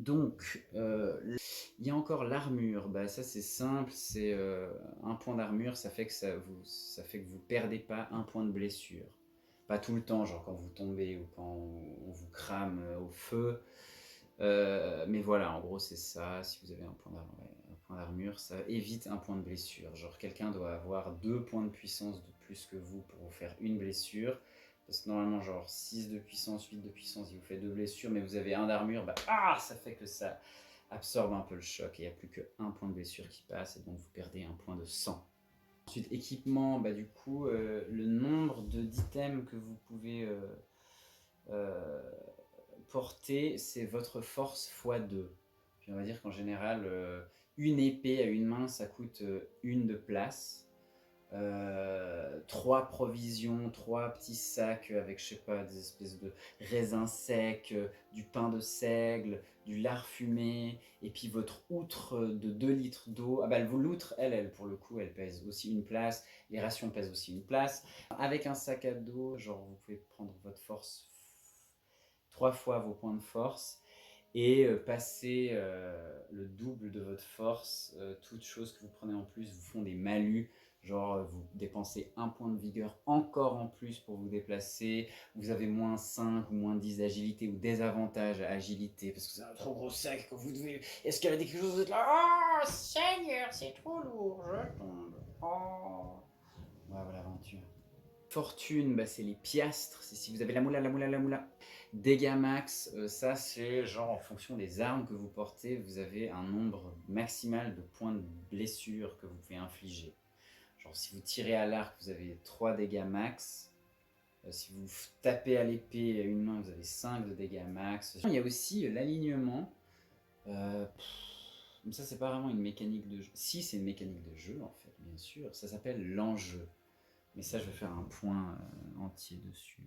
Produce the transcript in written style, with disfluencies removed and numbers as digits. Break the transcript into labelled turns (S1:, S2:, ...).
S1: Donc, il y a encore l'armure. Bah, ça, c'est simple, c'est, 1 point d'armure, ça fait que vous perdez pas 1 point de blessure. Pas tout le temps, genre quand vous tombez ou quand on vous crame, au feu, mais voilà, en gros, c'est ça. Si vous avez un point d'armure, ça évite 1 point de blessure. Genre quelqu'un doit avoir 2 points de puissance de plus que vous pour vous faire une blessure. Parce que normalement, genre 6 de puissance, 8 de puissance, il vous fait 2 blessures, mais vous avez 1 d'armure, bah, ça fait que ça absorbe un peu le choc et il n'y a plus qu'1 point de blessure qui passe et donc vous perdez 1 point de sang. Ensuite, équipement, bah, du coup, le nombre d'items que vous pouvez euh, porter, c'est votre force x 2. Puis on va dire qu'en général, une épée à une main, ça coûte 1 de place. 3 provisions, 3 petits sacs avec, je sais pas, des espèces de raisins secs, du pain de seigle, du lard fumé, et puis votre outre de 2 litres d'eau. Ah bah l'outre, pour le coup, elle pèse aussi une place, les rations pèsent aussi une place. Avec un sac à dos, genre vous pouvez prendre votre force 3 fois vos points de force, et passer le double de votre force. Toutes choses que vous prenez en plus vous font des malus, genre vous dépensez 1 point de vigueur encore en plus pour vous déplacer, vous avez moins 5 ou moins 10 d'agilité ou des avantages à agilité parce que c'est un trop gros sac que vous devez escalader quelque chose, vous êtes là, oh Seigneur, c'est trop lourd, je tombe, oh. Voilà l'aventure. Fortune, bah, c'est les piastres, c'est si vous avez la moula, la moula, la moula. Dégâts max, ça c'est genre en fonction des armes que vous portez, vous avez un nombre maximal de points de blessure que vous pouvez infliger. Genre si vous tirez à l'arc, vous avez 3 dégâts max. Si vous tapez à l'épée à une main, vous avez 5 de dégâts max. Il y a aussi l'alignement. Euh, Ça c'est pas vraiment une mécanique de jeu. Si, c'est une mécanique de jeu en fait, bien sûr. Ça s'appelle l'enjeu. Mais ça, je vais faire un point entier dessus.